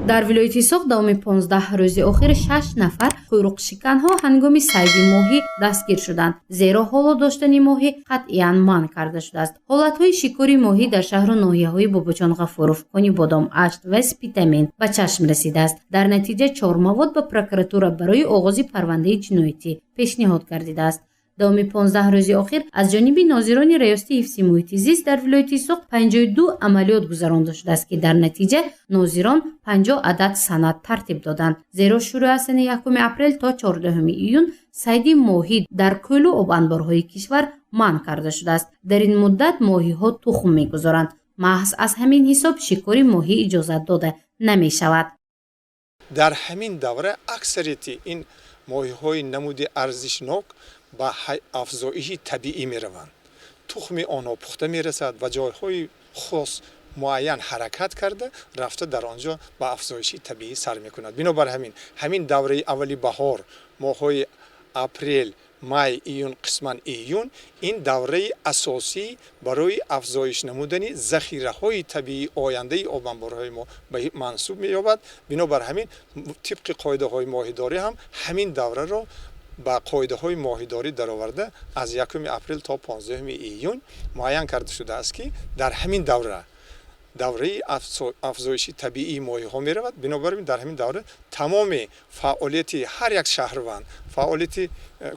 дар вилояти Соғ давоми 15 рӯзи охир 6 нафар қуйруқшиканҳо ҳангоми сайди моҳӣ дастгир шуданд, зеро ҳоло доштани моҳӣ қатъиян манъ карда шудааст. ҳолатҳои шикори моҳӣ дар шаҳру ноҳияҳои Бобоҷон Ғафуров, Қонибодом, Ашт ва Спитамин ба чашм расидааст. дар натиҷа 4 мавод ба прокуратура барои оғози парвандаи ҷиноятӣ пешниҳод гардидааст. давоми 15 рӯзи охир аз ҷониби нозирони раёсати ҳифзи муҳити зист дар вилояти Соғ 52 амалиёт гузаронда шудааст ки дар натиҷа нозирон 50 адад санад тартиб доданд. зеро шурӯъ аз сани 1 апрел то 14 июн сайди моҳӣ дар кӯлу обанборҳои кишвар манъ карда шудааст. дар ин муддат моҳиҳо тухм мегузоранд. маҳз аз ҳамин ҳисоб шикори моҳӣ иҷозат дода намешавад. дар ҳамин давра аксарияти ин моҳиҳои намуди арзишнок ба афзоиши табиӣ мераванд. тухми онҳо пухта мерасад ва ҷойҳои хос муайян ҳаракат карда рафта дар онҷо ба афзоиши табиӣ сар мекунад. бинобар ҳамин давраи аввали баҳор, моҳҳои апрел, май, июн, қисман июн ин давраи асосӣ барои афзоиш намудани захираҳои табиии ояндаи обанборҳои мо ба мансуб меёбад. бинобар ҳамин тибқи қоидаҳои моҳидорӣ ҳам ҳамин давраро ба қоидаҳои моҳидорӣ дароварда аз 1 апрел то 15 июн муайян карда шудааст ки дар ҳамин давраи афзоиши табиии моҳиҳо меравад. бинобар ин дар ҳамин давра тамоми фаъолияти ҳар як шаҳрванд, фаъолияти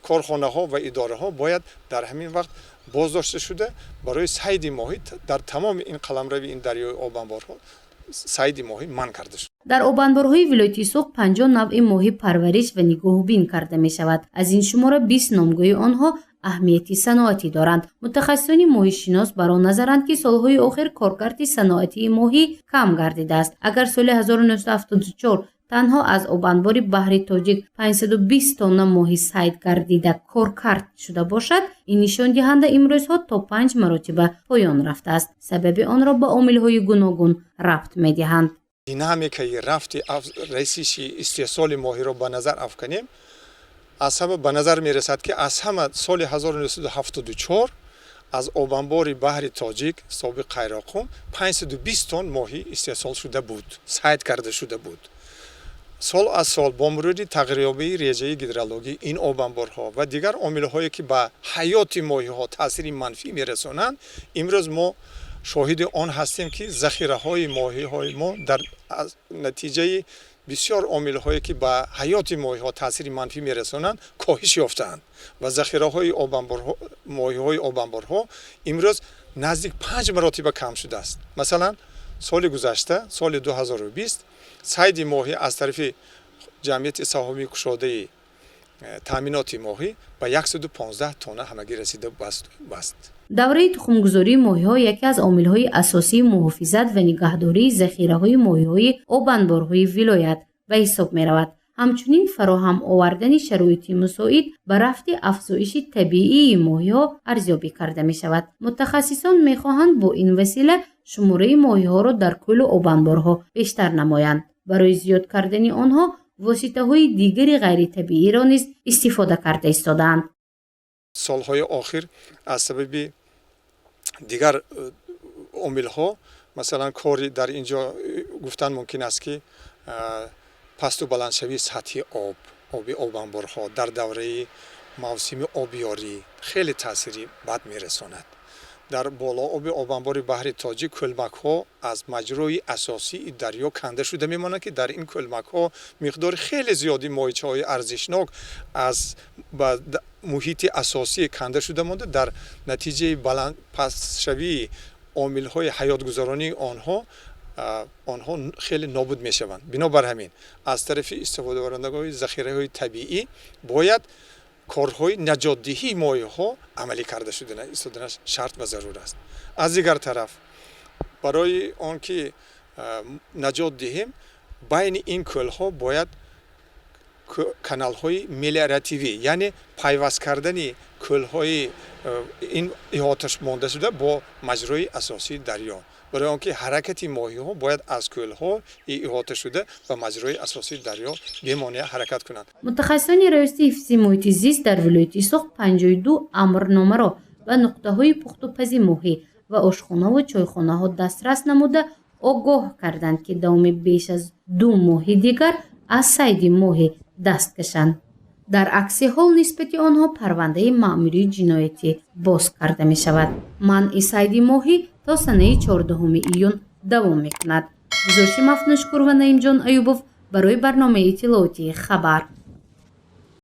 корхонаҳо ва идораҳо бояд дар ҳамин вақт боздошта шуда барои сайди моҳӣ дар тамоми ин қаламрави ин дарёи обанборҳо сайди моҳӣ манъ карда шуд. дар обанборҳои вилояти Соғ 50 навъи моҳӣ парвариш ва нигоҳубин карда мешавад. аз ин шумора 20 номгӯи онҳо аҳамияти саноатӣ доранд. мутахассисони моҳишинос бар он назаранд ки солҳои охир коркарди саноатии моҳӣ кам гардидааст. агар соли 1974 танҳо аз обанбори баҳри тоҷик 520 тонна моҳӣ сайд гардида коркард шуда бошад, ин нишондиҳанда имрӯзҳо то 5 маротиба поён рафтааст. сабаби онро ба омилҳои гуногун рабт медиҳанд. динамикаи рафти расиши истеҳсоли моҳиро ба назар афканем, аз ҳама ба назар мерасад ки аз ҳама соли 1974 аз обанбори баҳри тоҷик собиқ Қайроқум 520 тонн моҳӣ истеҳсол шуда буд, сайд карда шуда буд. сол аз сол бо мурури тағйирёбии реҷаи гидрологӣ ин обанборҳо ва дигар омилҳое ки ба ҳаёти моҳиҳо таъсири манфӣ мерасонанд, имрӯз мо шоҳиди он ҳастем ки захираҳои моҳиҳои мо дар натиҷаи бисёр омилҳое ки ба ҳаёти моҳиҳо таъсири манфӣ мерасонанд коҳиш ёфтаанд ва захираҳои моҳиҳои обанборҳо имрӯз наздик 5 маротиба кам шудааст. масалан соли гузашта, соли 2020 сайди моҳӣ аз тарафи ҷамъияти саҳомии кушодаи таъминоти моҳӣ ба 115 тонна ҳамагӣ расида баст. давраи тухмгузории моҳиҳо яке аз омилҳои асосии муҳофизат ва нигаҳдории захираҳои моҳиҳои обанборҳои вилоят ба ҳисоб меравад. ҳамчунин фароҳам овардани шароити мусоид ба рафти афзоиши табиии моҳиҳо арзёбӣ карда мешавад. мутахассисон мехоҳанд бо ин васила шумораи моҳиҳоро дар кӯлу обанборҳо бештар намоянд. барои зиёд кардани онҳо воситаҳои дигари ғайритабииро низ истифода карда истодаанд. солҳои охир аз сабаби дигар омилҳо, масалан кори дар инҷо гуфтан мумкин аст ки пасту баландшавии сатҳи оби обанборҳо дар давраи мавсими обёрӣ хеле таъсири бад мерасонад. дар болооби обанбори баҳри тоҷик кӯлмакҳо аз маҷрои асосии дарё канда шуда мемонанд ки дар ин кӯлмакҳо миқдори хеле зиёди моҳичаҳои арзишнок аз ба муҳити асосӣ канда шуда монда, дар натиҷаи пастшавии омилҳои ҳаётгузаронии онҳо хеле нобуд мешаванд. бинобар ҳамин аз тарафи истифодабарандагони захираҳои табиӣ бояд корҳои наҷотдиҳии моҳиҳо амалӣ карда шуданаш шарт ва зарур аст. аз дигар тараф барои он ки наҷот диҳем байни ин кӯлҳо бояд каналҳои мелиоративӣ, яъне пайваст кардани кӯлҳои ин иҳоташ монда шуда бо маҷрои асосии дарё, барои он ки ҳаракати моҳиҳо бояд аз кӯлҳо иҳота шуда ба маҷрои асосии дарё бемонеа ҳаракат кунанд. мутахассисони раёсати ҳифзи муҳити зист дар вилояти Соғ 52 амрномаро ба нуқтаҳои пухтупази моҳӣ ва ошхонаву чойхонаҳо дастрас намуда огоҳ карданд ки давоми беш аз 2 моҳи дигар аз сайди моҳӣ даст кашанд. дар акси ҳол нисбати онҳо парвандаи маъмурии ҷиноятӣ боз карда мешавад. манъи сайди моҳӣ то санаи 14 июн давом мекунад. гузоши мафнушкур ва наимҷон аюбов барои барномаи иттилоотии хабар.